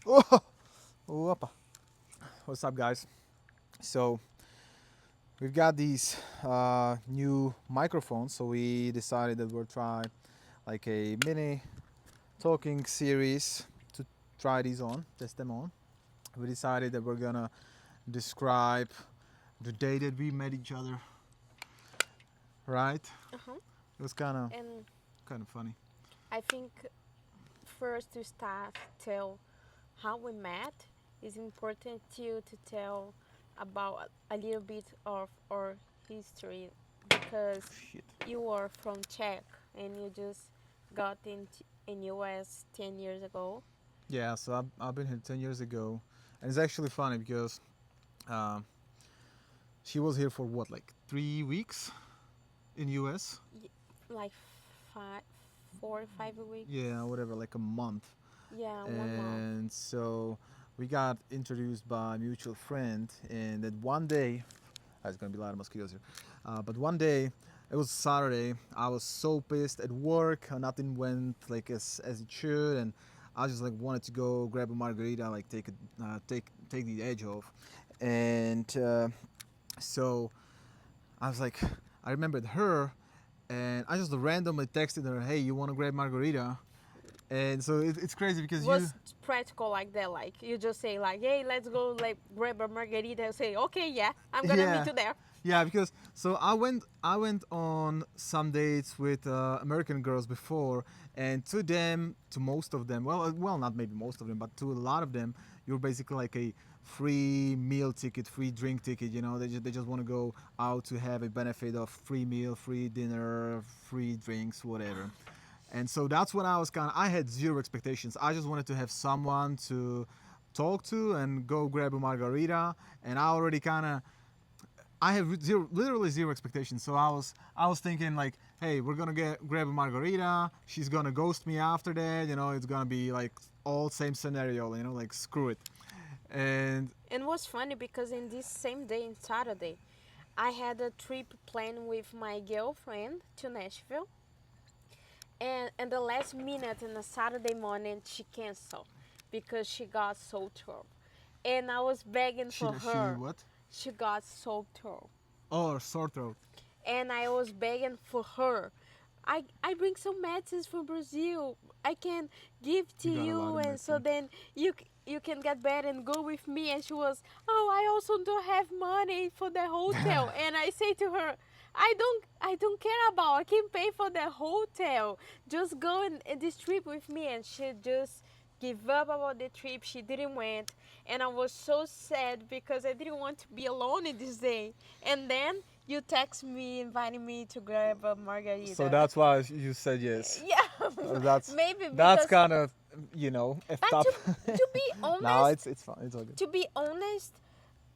Oh, whoopa. What's up, guys? So we've got these new microphones, so we decided that we'll try like a mini talking series to try these on, test them on. We decided that we're gonna describe the day that we met each other, right? Uh-huh. It was kind of And kind of funny. I think first to start tell how we met is important to tell about a little bit of our history because Shit. you are from Czech and you just got in US 10 years ago. Yeah, so I've been here 10 years ago, and it's actually funny because um, she was here for what, like 3 weeks in US? Like five, 4 or 5 weeks. Yeah, whatever, like a month. Yeah, 1 month. And so we got introduced by a mutual friend, and that one day, there's gonna be a lot of mosquitoes here, but one day, it was Saturday, I was so pissed at work, nothing went like as it should, and I just like wanted to go grab a margarita, like take the edge off, and so I was like, I remembered her, and I just randomly texted her, "Hey, you want to grab margarita?" And so it's crazy because you, Was practical like that, like you just say like, hey, let's go like grab a margarita and say, okay, yeah, I'm gonna meet yeah, you there. yeah, because so I went on some dates with American girls before, and to most of them, well, not maybe most of them, but to a lot of them, you're basically like a free meal ticket, free drink ticket. You know, they just want to go out to have a benefit of free meal, free dinner, free drinks, whatever. And so that's what I was I had zero expectations. I just wanted to have someone to talk to and go grab a margarita, and I have literally zero expectations. So I was thinking like, hey, we're gonna grab a margarita. She's gonna ghost me after that. You know, it's gonna be like all same scenario. You know, like screw it. And And it was funny because in this same day, in Saturday, I had a trip planned with my girlfriend to Nashville. And the last minute in the Saturday morning, she canceled because she got so throat. And I was begging she for she her. what? She got so throat. Oh, sore throat. And I was begging for her. I bring some medicines from Brazil. I can give to You got a lot you, of and so medicine. then you can get better and go with me. And she was, oh, I also don't have money for the hotel. And I say to her, I don't care about. I can pay for the hotel. Just go in this trip with me. And she just give up about the trip. She didn't went, and I was so sad because I didn't want to be alone in this day. And then you text me inviting me to grab a So margarita. that's why you said yes. Yeah, That's maybe that's because. kind of effed But up. to be No, honest, it's fine. It's all good. to be honest,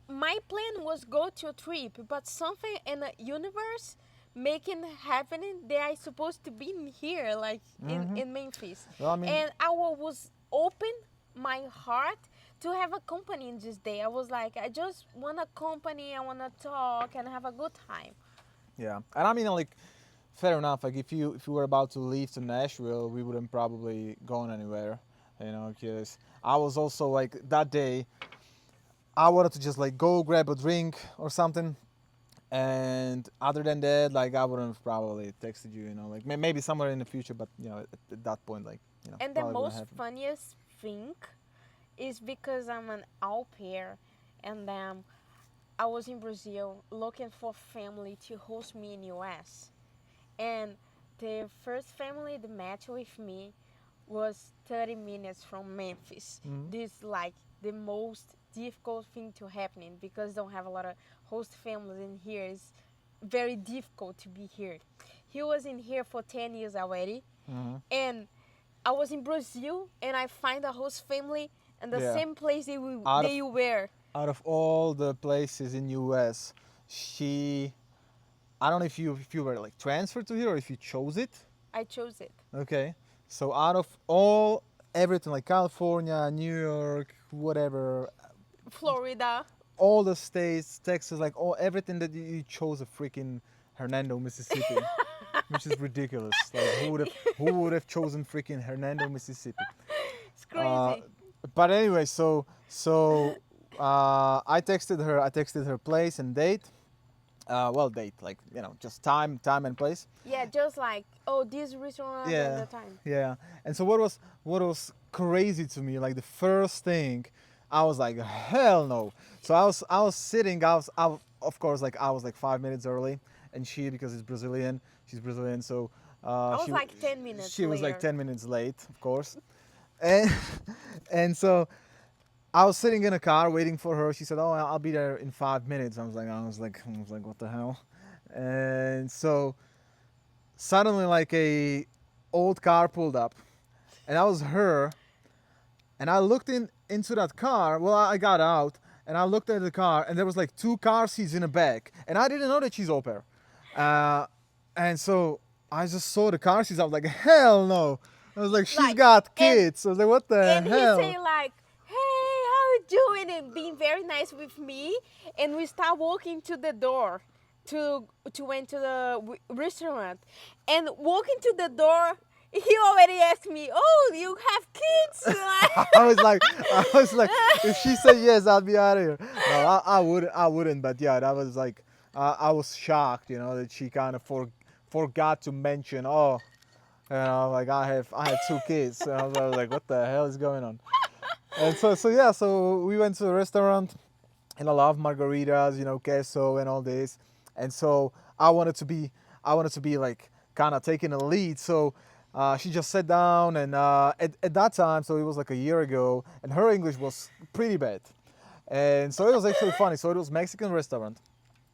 my plan was go to a trip, but something in the universe making happening that I supposed to be in here, like in Memphis, Well, I mean, and I was open my heart to have a company in this day. I was like, I just want a company. I want to talk and have a good time. yeah, and I mean, like, fair enough. Like, if you were about to leave to Nashville, we wouldn't probably gone anywhere, because I was also like that day. I wanted to just like go grab a drink or something, and other than that, like, I wouldn't have probably texted you. Like maybe somewhere in the future, but at that point, like, And the probably wouldn't most happen. funniest thing is because I'm an au pair, and I was in Brazil looking for family to host me in US. And the first family that met with me was 30 minutes from Memphis. Hmm. This like the most difficult thing to happening because don't have a lot of host families in here. It's very difficult to be here. He was in here for 10 years already, Hmm. and I was in Brazil and I find a host family in the Yeah. same place Out they of were. out of all the places in US, I don't know if you were like transferred to here or if you chose it. I chose it. Okay. So out of all everything like California, New York, whatever, Florida. all the states, Texas, like all everything that you chose a freaking Hernando, Mississippi, which is ridiculous. Like who would have chosen freaking Hernando, Mississippi? It's Uh, crazy. but anyway, I texted her place and date. Well, date, like, just time and place. Yeah, just like, oh, this restaurant and Yeah, the time. yeah. And so what was crazy to me, like the first thing, I was like, hell no. So I was sitting, of course, like I was like 5 minutes early, and she, because she's Brazilian, so I was she like 10 minutes she was like later. 10 minutes late, of course, and and so I was sitting in a car waiting for her. She said, "Oh, I'll be there in 5 minutes." I was like, what the hell? And so suddenly, like a old car pulled up, and that was her. And I looked into that car. Well, I got out and I looked at the car, and there was like two car seats in the back, and I didn't know that she's au pair. Uh, and so I just saw the car seats. I was like, hell no. I was like, she's Like, got and kids. I was like, what the and he hell? say like, hey, how you doing, and being very nice with me, and we start walking to the door to enter the restaurant, and walking to the door, he already asked me, oh, you have kids. I was like, if she said yes, I'll be out of here. No, I wouldn't. But yeah, that was like, I was shocked, that she kind of forgot to mention, oh, like I have two kids. And I was like, what the hell is going on? And so yeah, so we went to a restaurant, and I love margaritas, queso and all this. And so I wanted to be like kind of taking a lead. So she just sat down, and at that time, so it was like a year ago, and her English was pretty bad. And so it was actually funny. So it was Mexican restaurant,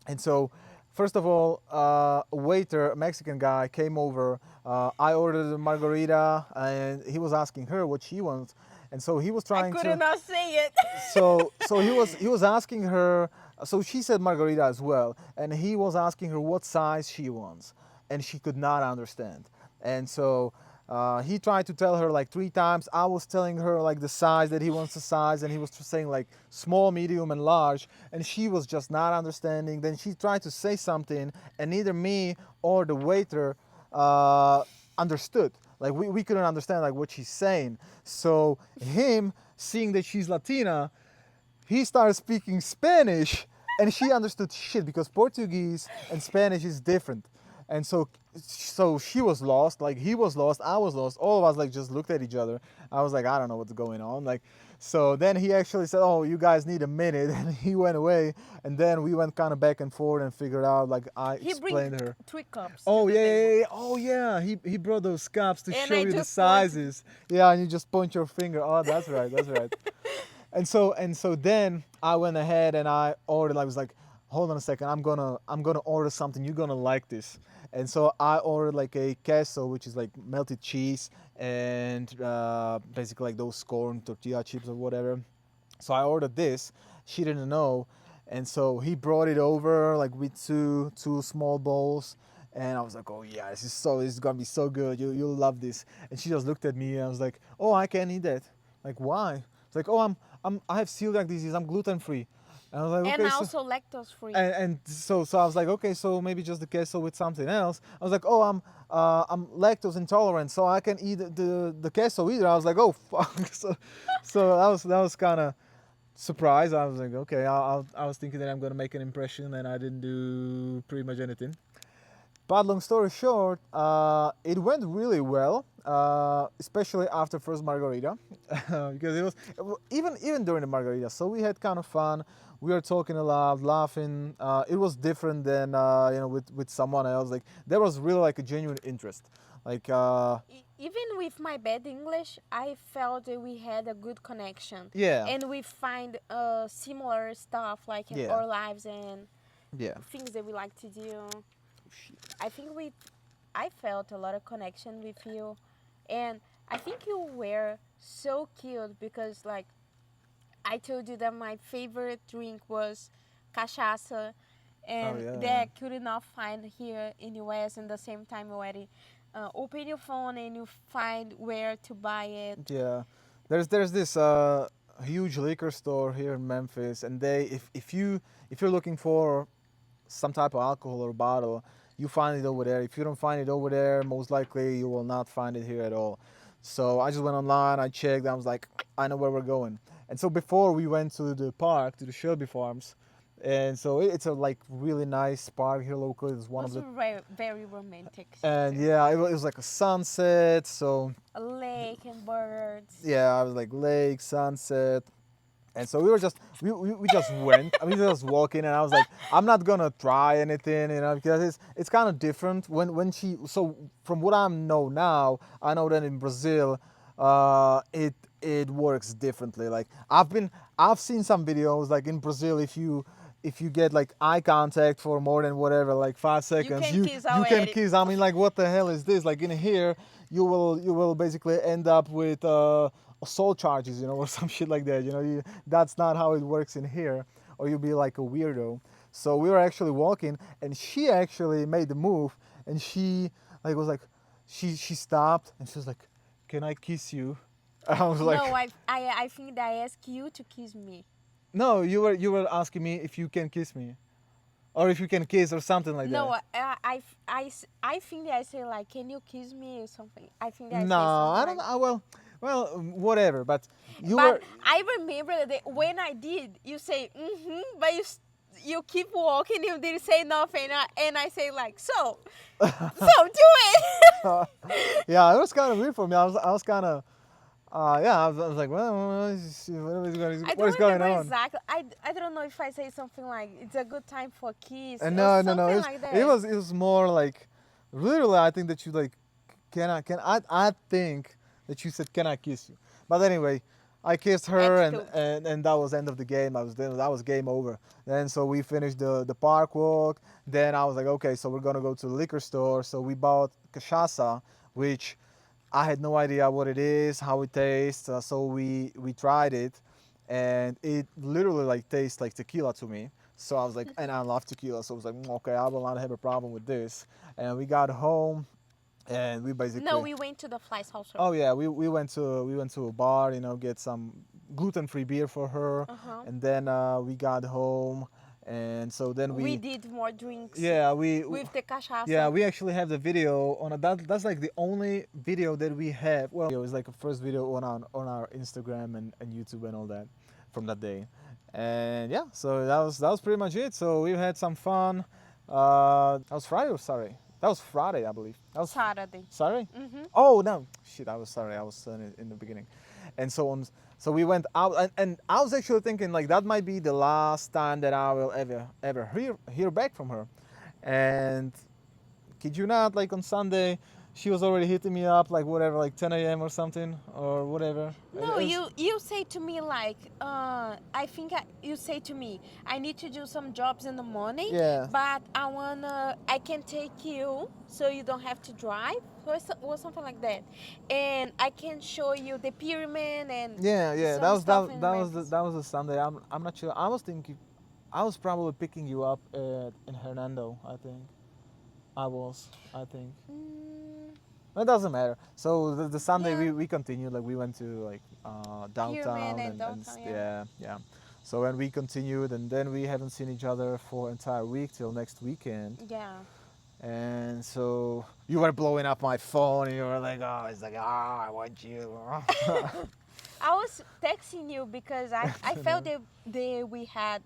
and so first of all, a waiter, a Mexican guy, came over. I ordered a margarita, and he was asking her what she wants, and so he was I trying could to. not say it. So he was asking her. So she said margarita as well, and he was asking her what size she wants, and she could not understand. And so he tried to tell her like 3 times. I was telling her like the size that he wants, the size, and he was saying like small, medium, and large, and she was just not understanding. Then she tried to say something, and neither me or the waiter understood. Like we couldn't understand like what she's saying. So him, seeing that she's Latina, he started speaking Spanish, and she understood shit, because Portuguese and Spanish is different. And so she was lost, like he was lost, I was lost. All of us like just looked at each other. I was like, I don't know what's going on. Like, so then he actually said, "Oh, you guys need a minute," and he went away. And then we went kind of back and forth and figured out. Like I He bring explained to her. 3 cups to Oh the yeah, table. yeah, yeah. Oh yeah. He brought those cups to And show I you the just point. sizes. Yeah, and you just point your finger. Oh, that's right. That's right. And so then I went ahead and I ordered. I was like, hold on a second, I'm gonna order something. You're gonna like this. And so I ordered like a queso, which is like melted cheese, and basically like those corn tortilla chips or whatever. So I ordered this. She didn't know, and so he brought it over like with two small bowls. And I was like, oh yeah, this is gonna be so good. You'll love this. And she just looked at me, and I was like, oh, I can't eat that. Like, why? It's like, oh, I have celiac disease. I'm gluten free. And I was like, And okay, so. also lactose free. And so I was like, okay, so maybe just the queso with something else. I was like, oh, I'm lactose intolerant, so I can eat the queso either. I was like, oh fuck. So that was kind of surprised. I was like, okay, I was thinking that I'm gonna make an impression, and I didn't do pretty much anything. But long story short, it went really well, especially after first margarita, because it was even during the margarita. So we had kind of fun. We were talking a lot, laughing. It was different than with someone else. Like there was really like a genuine interest. Like Even with my bad English, I felt that we had a good connection. yeah, And we find similar stuff like in yeah, our lives and yeah. things that we like to do. I think I felt a lot of connection with you, and I think you were so cute because like I told you that my favorite drink was cachaça, Oh and yeah, that yeah. I could not find here in US. And the same time, already open your phone and you find where to buy it. Yeah, there's this huge liquor store here in Memphis, and if you're looking for some type of alcohol or bottle, you find it over there. If you don't find it over there, most likely you will not find it here at all. So I just went online, I checked, I was like, I know where we're going. And so before we went to the park, to the Shelby Farms, and so it's a like really nice park here locally. It's one of Was the, very, very romantic and too. yeah, it was like a sunset. So A lake and birds. yeah, I was like lake, sunset, and so we were just we just went. I mean, we just walking, and I was like, I'm not gonna try anything, because it's kind of different when she. So from what I know now, I know that in Brazil, it works differently. Like I've seen some videos like in Brazil, if you get like eye contact for more than whatever like 5 seconds, can kiss you can already. kiss. I mean, like what the hell is this? Like in here, you will basically end up with assault charges, or some shit like that. That's not how it works in here, or you'll be like a weirdo. So we were actually walking, and she actually made the move, and she like was like, she stopped, and she was like, "Can I kiss you?" I was like, No, I think that I asked you to kiss me. "No, you were asking me if you can kiss me, or if you can kiss, or something like No, that." I think that I say like, can you kiss me or something. I think that I No, say something I like. don't. Well, whatever. But you But were. I remember that when I did, you say but you keep walking. You didn't say nothing, and I say like so do it. Yeah, it was kind of weird for me. I was kind of. Yeah, I was like, well, I what is don't going remember on? exactly. I don't know if I say something like it's a good time for a kiss And or no, no, no. something It was, like it that. was, it was more like, literally. I think that you like, I think that you said, "Can I kiss you?" But anyway, I kissed her, and Attitude. and, and that was the end of the game. That was game over. Then so we finished the park walk. Then I was like, okay, so we're gonna go to the liquor store. So we bought cachaça, which I had no idea what it is, how it tastes. So we tried it, and it literally like tastes like tequila to me. So I was like, and I love tequila, so I was like, okay, I will not have a problem with this. And we got home, and we No, basically, we went to the flies house. oh yeah, we went to a bar, get some gluten-free beer for her, Uh huh. and then we got home, and so then We did more drinks yeah, we with the yeah, cachaça. we actually have the video on a, that's like the only video that we have. Well, it was like a first video on our Instagram and YouTube and all that from that day. And yeah, so that was pretty much it. So we had some fun. That was Friday or Saturday? That was Friday, I believe. That was Saturday. Saturday? Mhm. Oh no, shit! I was sorry. I was in the beginning, and so on. So we went out, and I was actually thinking like that might be the last time that I will ever hear back from her. And kid you not, like on Sunday, she was already hitting me up like whatever, like 10 a.m. or something or whatever. No, you say to me like, I think you say to me, I need to do some jobs in the morning, Yeah. but I can take you so you don't have to drive, or something like that, and I can show you the pyramid and Yeah. That some was stuff that, in that was the, Memphis. that was the Sunday. I'm not sure. I was thinking, I was probably picking you up in Hernando. I think I think. Mm, It doesn't matter. So the Sunday yeah, we continued, like we went to like pyramid downtown and and downtown. Yeah. yeah. So when we continued, and then we haven't seen each other for entire week till next weekend. Yeah. And so you were blowing up my phone, and you were like, "Oh, it's like, I want you." I was texting you because I felt that we had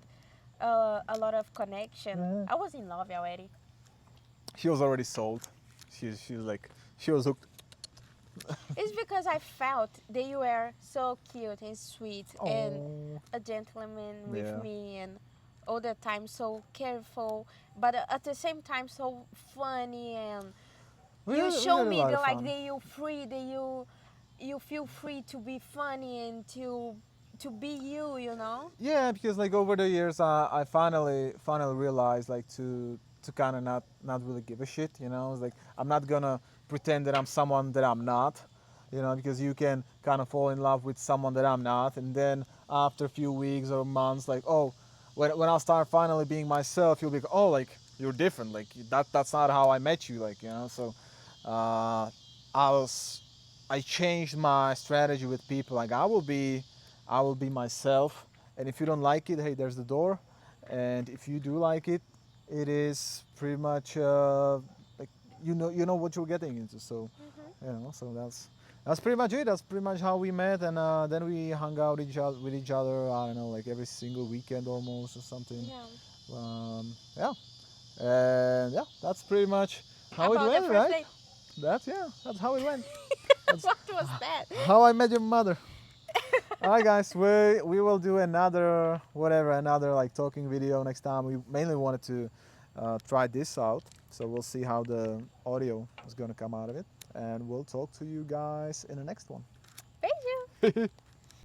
a lot of connection. Mhm. I was in love already. She was already sold. She was like, she was hooked. It's because I felt that you were so cute and sweet and Oh, a gentleman with yeah. me and all the time so careful, but at the same time so funny, and you We show had a me lot that of like fun. that you feel free to be funny and to be you. Yeah, because like over the years, I finally realized like to kind of not really give a shit. It's like I'm not gonna pretend that I'm someone that I'm not. Because you can kind of fall in love with someone that I'm not, and then after a few weeks or months, like, oh, when I'll start finally being myself, you'll be like, oh, like you're different. Like that's not how I met you. Like so uh, I was I changed my strategy with people. Like I will be myself, and if you don't like it, hey, there's the door. And if you do like it, it is pretty much like you know what you're getting into. So Hmm. so that's pretty much it. That's pretty much how we met, and then we hung out with each other. I don't know, like every single weekend almost or something. Yeah. Yeah, and yeah, that's pretty much how it About the went, first right? date. That's how it went. That's What was that? how I met your mother. All right, guys, we will do another like talking video next time. We mainly wanted to try this out, so we'll see how the audio is gonna come out of it, and we'll talk to you guys in the next one. Beijo.